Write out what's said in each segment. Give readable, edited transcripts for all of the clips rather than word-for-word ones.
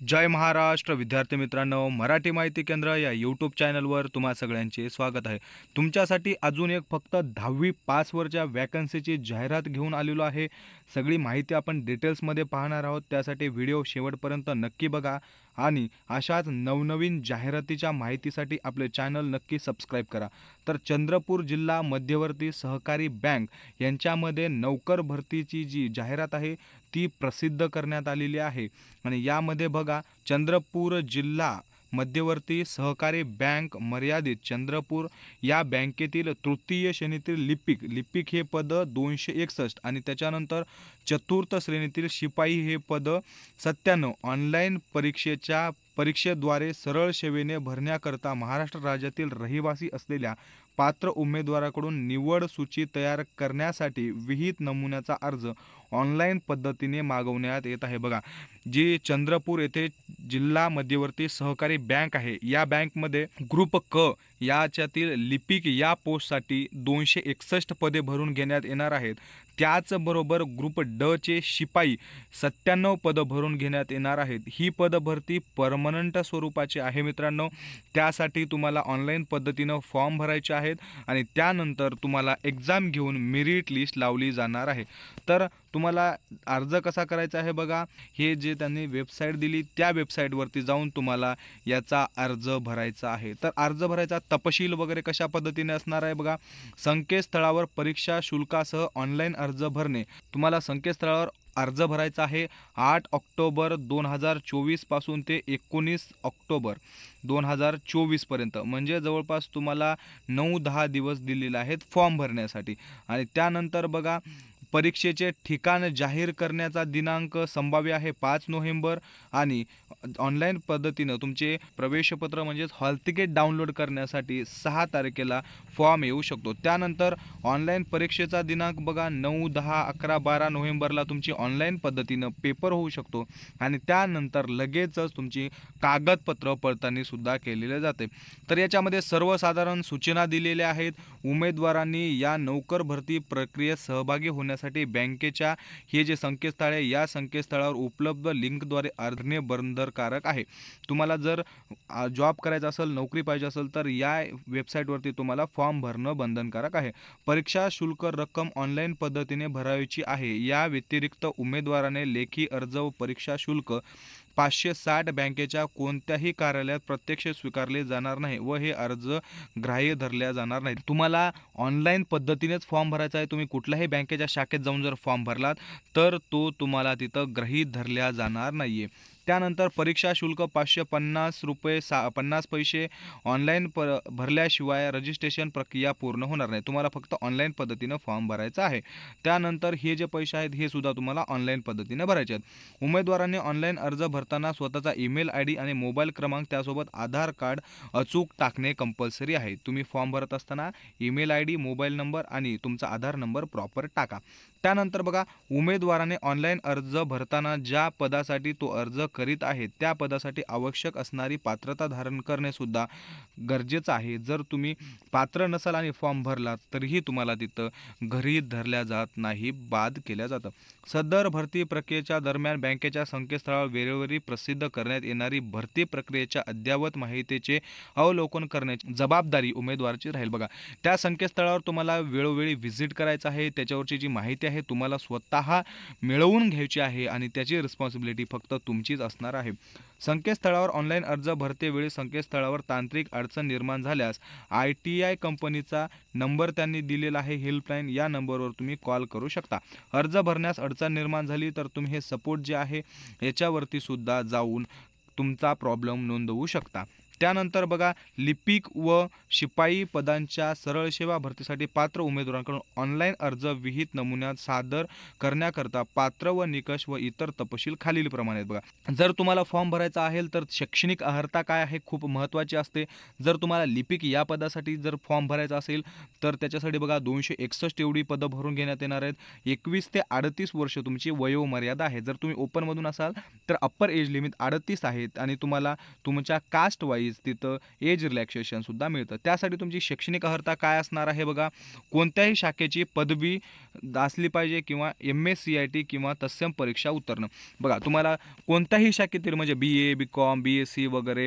जय महाराष्ट्र विद्यार्थी मित्रांनो, मराठी माहिती केंद्र या यूट्यूब चॅनलवर तुम्हा सगळ्यांचे स्वागत आहे। तुमच्यासाठी अजून एक फक्त 10वी पासवरच्या वॅकन्सीची जाहिरात घेऊन आलेलो आहे। सगळी माहिती आपण डिटेल्समध्ये पाहणार आहोत, त्यासाठी व्हिडिओ शेवटपर्यंत नक्की बघा आणि अशाच नवनवीन जाहिरातीच्या माहितीसाठी आपले चॅनल नक्की सबस्क्राइब करा। तर चंद्रपूर जिल्हा मध्यवर्ती सहकारी बँक यांच्यामध्ये नौकर भरतीची जी जाहिरात आहे ती प्रसिद्ध करण्यात आलेली आहे आणि यामध्ये बघा चंद्रपूर जिल्हा मध्यवर्ती सहकारी बँक मर्यादित चंद्रपूर या बँकेतील तृतीय श्रेणीतील लिपिक हे पद 261 आणि त्याच्यानंतर चतुर्थ श्रेणीतील शिपाई हे पद 97 ऑनलाईन परीक्षेद्वारे सरळ सेवेने भरण्याकरता महाराष्ट्र राज्यातील रहिवासी असलेल्या पात्र उमेदवाराकडून निवड सूची तयार करण्यासाठी विहित नमुन्याचा अर्ज ऑनलाईन पद्धतीने मागवण्यात येत आहे। बघा, जी चंद्रपूर येथे जिल्हा मध्यवर्ती सहकारी बँक आहे, या बँकमध्ये ग्रुप क याच्यातील लिपिक या पोस्टसाठी 261 पदे भरून घेण्यात येणार आहेत। त्याचबरोबर ग्रुप ड चे शिपाई 97 पदं भरून घेण्यात येणार आहेत। ही पद भरती परमनंट स्वरूपाची आहे मित्रांनो। त्यासाठी तुम्हाला ऑनलाईन पद्धतीने फॉर्म भरायचे आहेत आणि त्यानंतर तुम्हाला एग्जाम घेऊन मेरिट लिस्ट लावली जाणार आहे। तर तुम्हाला अर्ज कसा करायचा आहे बघा, हे जे त्यांनी वेबसाईट दिली त्या वेबसाईटवरती जाऊन तुम्हाला याचा अर्ज भरायचा आहे। तर अर्ज भरायचा तपशील वगैरे कशा पद्धतीने असणार आहे बघा, संकेतस्थळावर परीक्षा शुल्कासह ऑनलाईन अर्ज भरणे। तुम्हाला संकेतस्थळावर अर्ज भरायचा आहे 8 ऑक्टोबर 2024 पासून ते 19 ऑक्टोबर 2024 पर्यंत, म्हणजे जवळपास तुम्हाला 9-10 दिवस दिलेले आहेत फॉर्म भरण्यासाठी। आणि त्यानंतर बघा, परीक्षेचे ठिकाण जाहीर करण्याचा दिनांक संभाव्य आहे 5 नोव्हेंबर आणि ऑनलाईन पद्धतीने तुमचे प्रवेशपत्र म्हणजेच हॉल तिकीट डाउनलोड करण्यासाठी 6 तारखेला फॉर्म येऊ शकतो। त्यानंतर ऑनलाईन परीक्षेचा दिनांक बघा 9, 10, 11, 12 नोव्हेंबरला तुमची ऑनलाईन पद्धतीने पेपर होऊ शकतो आणि त्यानंतर लगेचच तुमची कागदपत्र पडताळणी सुद्धा केलेले जाते। तर याच्यामध्ये सर्वसाधारण सूचना दिलेल्या आहेत। उमेदवारांनी या नौकर भरती प्रक्रियेत सहभागी होण्यासाठी बँकेच्या हे जे संकेतस्थळ आहे या संकेतस्थळावर उपलब्ध लिंकद्वारे अर्ज भरणे बंधनकारक आहे। तुम्हाला जर जॉब करायचा असेल, नोकरी पाहिजे असेल तर या वेबसाईटवरती तुम्हाला फॉर्म भरणं बंधनकारक आहे। परीक्षा शुल्क रक्कम ऑनलाईन पद्धतीने भरायची आहे। या व्यतिरिक्त उमेदवाराने लेखी अर्ज व परीक्षा शुल्क 560 बँकेच्या कोणत्याही कार्यालयात प्रत्यक्ष स्वीकारले जाणार नाही व हे अर्ज ग्राह्य धरल्या जाणार नाही। तुम्हाला ऑनलाईन पद्धतीनेच फॉर्म भरायचा आहे। तुम्ही कुठल्याही बँकेच्या शाखेत जाऊन जर फॉर्म भरलात तर तो तुम्हाला तिथं गृहीत धरल्या जाणार नाहीये। त्यानंतर परीक्षा शुल्क 550 रुपये 50 पैसे ऑनलाईन भरल्याशिवाय रजिस्ट्रेशन प्रक्रिया पूर्ण होणार नाही। तुम्हाला फक्त ऑनलाईन पद्धतीने फॉर्म भरायचा आहे। त्यानंतर हे जे पैसे आहेत हे सुद्धा तुम्हाला ऑनलाईन पद्धतीने भरायचे आहेत। उमेदवारांनी ऑनलाईन अर्ज भरताना स्वतःचा ईमेल आयडी आणि मोबाईल क्रमांक त्यासोबत आधार कार्ड अचूक टाकणे कंपल्सरी आहे। तुम्ही फॉर्म भरत असताना ईमेल आयडी, मोबाईल नंबर आणि तुमचा आधार नंबर प्रॉपर टाका। त्यानंतर बघा, उमेदवाराने ऑनलाईन अर्ज भरताना ज्या पदासाठी तो अर्ज करीत आहे त्या पदासाठी आवश्यक असणारी पात्रता धारण करणे सुद्धा गरजेचं आहे। जर तुम्ही पात्र नसाल आणि फॉर्म भरला तरीही तुम्हाला तिथं गृहीत धरल्या जात नाही, बाद केल्या जातं। सदर भरती प्रक्रियेच्या दरम्यान बँकेच्या संकेतस्थळावर वेळोवेळी प्रसिद्ध करण्यात येणारी भरती प्रक्रियेच्या अद्ययावत माहितीचे अवलोकन करण्याची जबाबदारी उमेदवाराची राहील। बघा, त्या संकेतस्थळावर तुम्हाला वेळोवेळी व्हिजिट करायचं आहे। त्याच्यावरची जी माहिती आहे तुम्हाला स्वतः मिळवून घ्यायची आहे आणि त्याची रिस्पॉन्सिबिलिटी फक्त तुमचीच असणार आहे। संकेतस्थळावर ऑनलाईन अर्ज भरतेवेळी संकेतस्थळावर तांत्रिक अडचण निर्माण झाल्यास ITI कंपनीचा नंबर त्यांनी दिलेला आहे, हेल्पलाईन, या नंबरवर तुम्ही कॉल करू शकता। अर्ज भरण्यास अडचण निर्माण झाली तर तुम्ही हे सपोर्ट जे आहे याच्यावरती सुद्धा जाऊन तुमचा प्रॉब्लेम नोंदवू शकता। त्यानंतर बघा, लिपिक व शिपाई पदांच्या सरळ सेवा भरतीसाठी पात्र उमेदवारांकडून ऑनलाईन अर्ज विहित नमुन्यात सादर करण्याकरता पात्र व निकष व इतर तपशील खालीलप्रमाणे आहेत। बघा, जर तुम्हाला फॉर्म भरायचा आहे तर शैक्षणिक अर्हता काय आहे खूप महत्त्वाची असते। जर तुम्हाला लिपिक या पदासाठी जर फॉर्म भरायचा असेल तर त्याच्यासाठी बघा 261 एवढी पदं भरून घेण्यात येणार आहेत। 21 ते 38 वर्ष तुमची वयोमर्यादा आहे। जर तुम्ही ओपनमधून असाल तर अप्पर एज लिमिट 38 आहेत आणि तुम्हाला तुमच्या कास्ट वाईज फीज, तिथं एज रिलॅक्सेशनसुद्धा मिळतं. त्यासाठी तुमची शैक्षणिक अर्हता काय असणार आहे बघा, कोणत्याही शाखेची पदवी असली पाहिजे किंवा MSCIT किंवा तत्सम परीक्षा उत्तीर्ण. बघा तुम्हाला कोणत्याही शाखेतील म्हणजे BA, BCom, BSc वगैरे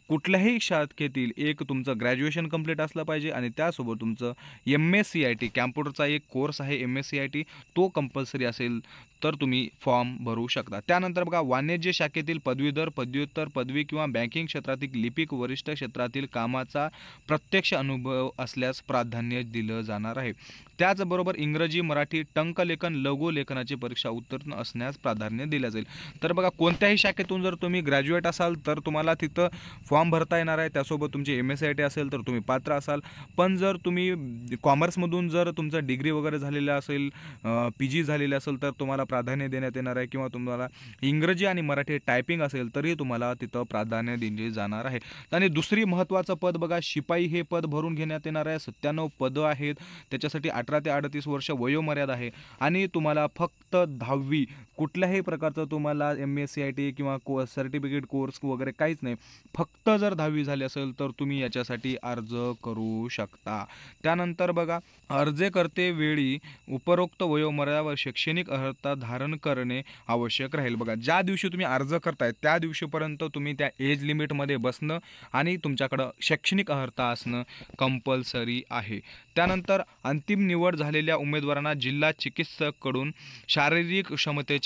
कुठल्याही शाखेतील एक तुमचं ग्रॅज्युएशन कंप्लीट असलं पाहिजे आणि त्यासोबत तुमचं MSCIT कॅम्प्युटरचा एक कोर्स आहे MSCIT तो कंपल्सरी असेल तर तुम्ही फॉर्म भरू शकता. त्यानंतर बघा वाणिज्य शाखेतील पदवीधर, पदव्युत्तर पदवी किंवा बँकिंग क्षेत्रातील लिपिक वरिष्ठ क्षेत्रातील कामाचा प्रत्यक्ष अनुभव असल्यास प्राधान्य दिलं जाणार आहे. त्याचबरोबर इंग्रजी, मराठी, टंकलेखन, लघुलेखनाची परीक्षा उत्तीर्ण असण्यास प्राधान्य दिले जाईल. तर बघा कोणत्याही शाखेतून जर तुम्ही ग्रॅज्युएट असाल तर तुम्हाला तिथं फॉर्म भरता येणार आहे. त्यासोबत तुमची MSCIT असेल तर तुम्ही पात्र असाल. पण जर तुम्ही कॉमर्समधून जर तुमचं डिग्री वगैरे झालेलं असेल, PG झालेलं असेल तर तुम्हाला प्राधान्य देण्यात येणार आहे किंवा तुम्हाला इंग्रजी आणि मराठी टायपिंग असेल तरी तुम्हाला तिथं प्राधान्य दिले जाणार आहे. आणि दुसरी महत्त्वाचं पद बघा शिपाई हे पद भरून घेण्यात येणार आहे. 97 पदं आहेत. त्याच्यासाठी 18 ते 38 वर्ष वयोमर्यादा आहे आणि तुम्हाला फक्त 10वी कुठल्याही प्रकारचं तुम्हाला MSCIT किंवा सर्टिफिकेट कोर्स वगैरे काहीच नाही. फक्त जर 10वी झाली असेल तर तुम्ही याच्यासाठी अर्ज करू शकता. त्यानंतर बघा अर्ज करते वेळी उपरोक्त वयोमर्यादा व शैक्षणिक अर्हता धारण करणे आवश्यक राहील. बघा ज्या दिवशी तुम्ही अर्ज करताय त्या दिवशीपर्यंत तुम्ही त्या एज लिमिटमध्ये बसणं आणि तुमच्याकडं शैक्षणिक अर्हता असणं कंपल्सरी आहे. त्यानंतर अंतिम निवड झालेल्या उमेदवारांना जिल्हा चिकित्सकाकडून शारीरिक क्षमतेचे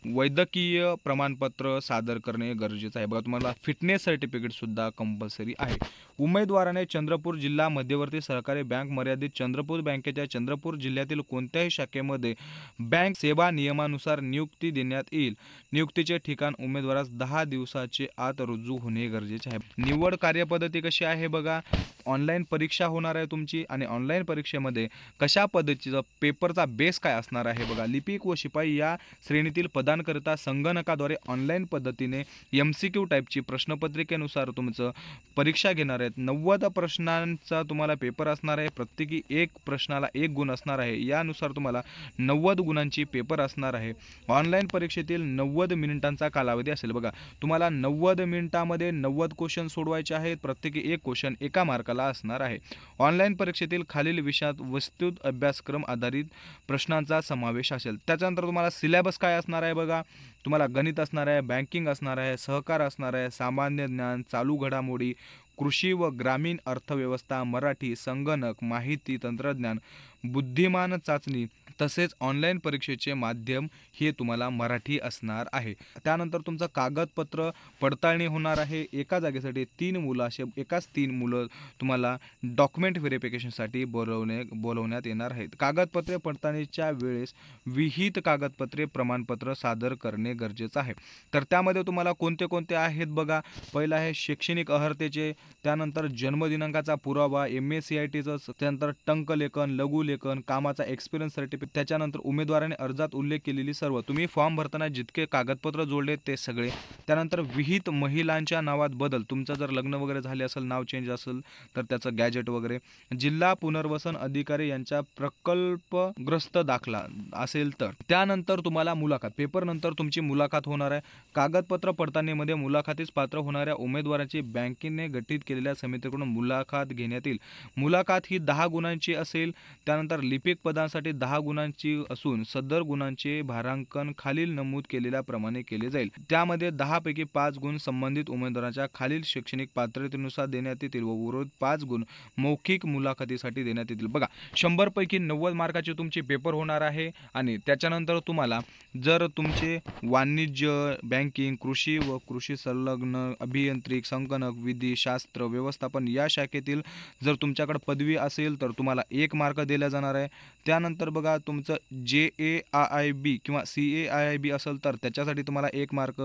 वैद्यकीय प्रमाणपत्र सादर करणे गरजेचं आहे. बघा तुम्हाला फिटनेस सर्टिफिकेटसुद्धा कंपल्सरी आहे. उमेदवाराने चंद्रपूर जिल्हा मध्यवर्ती सहकारी बँक मर्यादित चंद्रपूर बँकेच्या चंद्रपूर जिल्ह्यातील कोणत्याही शाखेमध्ये बँक सेवा नियमानुसार नियुक्ती देण्यात येईल. नियुक्तीचे ठिकाण उमेदवारास 10 दिवसाचे आत रुजू होणे गरजेचे आहे. निवड कार्यपद्धती कशी आहे बघा, ऑनलाईन परीक्षा होणार आहे तुमची आणि ऑनलाईन परीक्षेमध्ये कशा पद्धतीचा पेपरचा बेस काय असणार आहे बघा. लिपिक व शिपाई या श्रेणीतील पदांकरिता संगणकाद्वारे ऑनलाईन पद्धतीने MCQ टाईपची प्रश्नपत्रिकेनुसार तुमचं परीक्षा घेणार आहेत. 90 प्रश्नांचा तुम्हाला पेपर असणार आहे. प्रत्येकी एक प्रश्नाला 1 गुण असणार आहे. यानुसार तुम्हाला 90 गुणांची पेपर असणार आहे. ऑनलाईन परीक्षेतील 90 मिनिटांचा कालावधी असेल. बघा तुम्हाला 90 मिनिटामध्ये 90 क्वेश्चन सोडवायचे आहेत. प्रत्येकी एक क्वेश्चन एका मार्काला असणार आहे. ऑनलाईन परीक्षेतील खालील विषयात विस्तृत अभ्यासक्रम आधारित प्रश्नांचा समावेश असेल. त्याच्यानंतर तुम्हाला सिलेबस काय असणार आहे बघा, तुम्हाला गणित असणार आहे, बँकिंग असणार आहे, सहकार असणार आहे, सामान्य ज्ञान, चालू घडामोडी, कृषी व ग्रामीण अर्थव्यवस्था, मराठी, संगणक, माहिती तंत्रज्ञान, बुद्धिमान चाचणी तसेच ऑनलाईन परीक्षेचे माध्यम हे तुम्हाला मराठी असणार आहे. त्यानंतर तुमचं कागदपत्र पडताळणी होणार आहे. एका जागेसाठी 3 मुलं असे एकाच 3 मुलं तुम्हाला डॉक्युमेंट व्हेरिफिकेशनसाठी बोलवण्यात येणार आहेत. कागदपत्रे पडताळणीच्या वेळेस विहित कागदपत्रे प्रमाणपत्र सादर करणे गरजेचं आहे. तर त्यामध्ये तुम्हाला कोणते कोणते आहेत बघा. पहिलं आहे शैक्षणिक अर्हतेचे, त्यानंतर जन्मदिनांकाचा पुरावा, MSCITचं, त्यानंतर टंकलेखन, लघुलेखन, कामाचा एक्सपिरियन्स सर्टिफिकेट, त्याच्यानंतर उमेदवाराने अर्जात उल्लेख केलेली सर्व तुम्ही फॉर्म भरताना जितके कागदपत्र जोडले ते सगळे. त्यानंतर विहित महिलांच्या नावात बदल, तुमचं जर लग्न वगैरे झाले असेल, नाव चेंज असेल तर त्याचं गॅजेट वगैरे, जिल्हा पुनर्वसन अधिकारी यांच्या प्रकल्पग्रस्त दाखला असेल तर. त्यानंतर तुम्हाला मुलाखत, पेपर नंतर तुमची मुलाखत होणार आहे. कागदपत्र पडताळणीमध्ये मुलाखतीस पात्र होणाऱ्या उमेदवाराची बँकेने गठीत केलेल्या समितीकडून मुलाखत घेण्यात येईल. मुलाखत ही 10 गुणांची असेल. त्यानंतर लिपिक पदांसाठी 10 गुणांची असून सदर गुणांचे भारांकन खालील नमूद केलेल्याप्रमाणे केले जाईल. त्यामध्ये 10 पैकी 5 गुण संबंधित उमेदवाराच्या खालील शैक्षणिक पात्रतेनुसार देण्यात येतील व उर्वरित 5 गुण मौखिक मुलाखतीसाठी देण्यात येतील. बघा 100 पैकी 90 मार्काचे तुमचे पेपर होणार आहे आणि त्याच्यानंतर तुम्हाला जर तुमचे वाणिज्य, बँकिंग, कृषी व कृषी संलग्न, अभियांत्रिक, संगणक, विधी, शास्त्र, व्यवस्थापन या शाखेतील जर तुमच्याकडे पदवी असेल तर तुम्हाला 1 मार्क दिला जाणार आहे. त्यानंतर बघा तुमचं JAIIB किंवा CAIIB असेल तर त्याच्यासाठी तुम्हाला 1 मार्क.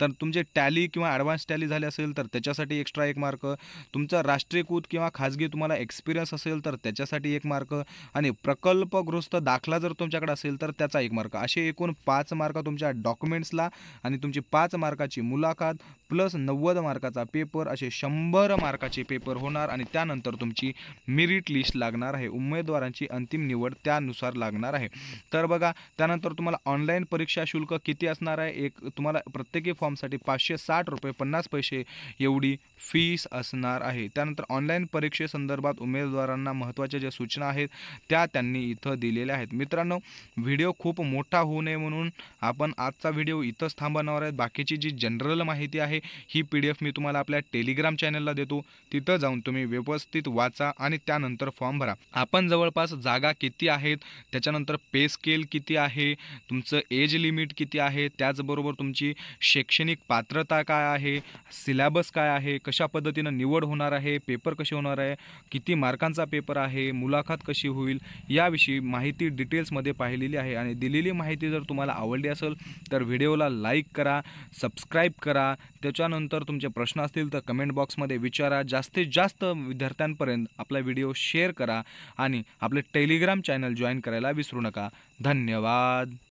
तर तुमचे टॅली किंवा ॲडव्हान्स टॅली झाले असेल तर त्याच्यासाठी एक्स्ट्रा 1 मार्क. तुमचा राष्ट्रीयकृत किंवा खाजगी तुम्हाला एक्सपिरियन्स असेल तर त्याच्यासाठी 1 मार्क आणि प्रकल्पग्रस्त दाखला जर तुमच्याकडे असेल तर त्याचा 1 मार्क. असे एकूण 5 मार्क तुमच्या डॉक्युमेंट्सला आणि तुमची 5 मार्काची मुलाखत प्लस 90 मार्काचा पेपर असे 100 मार्काचे पेपर होणार आणि त्यानंतर तुमची मेरिट लिस्ट लागणार आहे. उमेदवारांची अंतिम निवड त्यानुसार लागणार आहे। तर बघा, त्यानंतर तुम्हाला ऑनलाईन परीक्षा शुल्क किती असणार आहे, एक तुम्हाला प्रत्येकी फॉर्मसाठी 560 रुपये 50 पैसे एवढी फीस असणार आहे। त्यानंतर ऑनलाईन परीक्षेसंदर्भात उमेदवारांना महत्त्वाच्या ज्या सूचना आहेत त्या त्यांनी इथं दिलेल्या आहेत। मित्रांनो, व्हिडिओ खूप मोठा होऊ नये म्हणून आपण आजचा व्हिडिओ इथंच थांबवणार आहे। बाकीची जी जनरल माहिती आहे ही PDF मी तुम्हाला आपल्या टेलिग्राम चॅनलला देतो, तिथं जाऊन तुम्ही व्यवस्थित वाचा आणि त्यानंतर फॉर्म भरा। आपण जवळपास जागा किती आहेत, त्याच्यानंतर पे स्केल किती आहे, तुमचं एज लिमिट किती आहे, त्याचबरोबर तुमची शैक्षणिक पात्रता काय आहे, सिलेबस काय आहे, कशा पद्धतीनं निवड होणार आहे, पेपर कसे होणार आहे, किती मार्कांचा पेपर आहे, मुलाखत कशी होईल, याविषयी माहिती डिटेल्समध्ये पाहिलेली आहे। आणि दिलेली माहिती जर तुम्हाला आवडली असेल तर व्हिडिओला लाईक करा, सबस्क्राईब करा। त्याच्यानंतर तुमचे प्रश्न असतील तर कमेंट बॉक्समध्ये विचारा। जास्तीत जास्त विद्यार्थ्यांपर्यंत आपला व्हिडिओ शेअर करा आणि आपले टेलिग्राम चॅनल जॉईन करायला विसरू नका। धन्यवाद।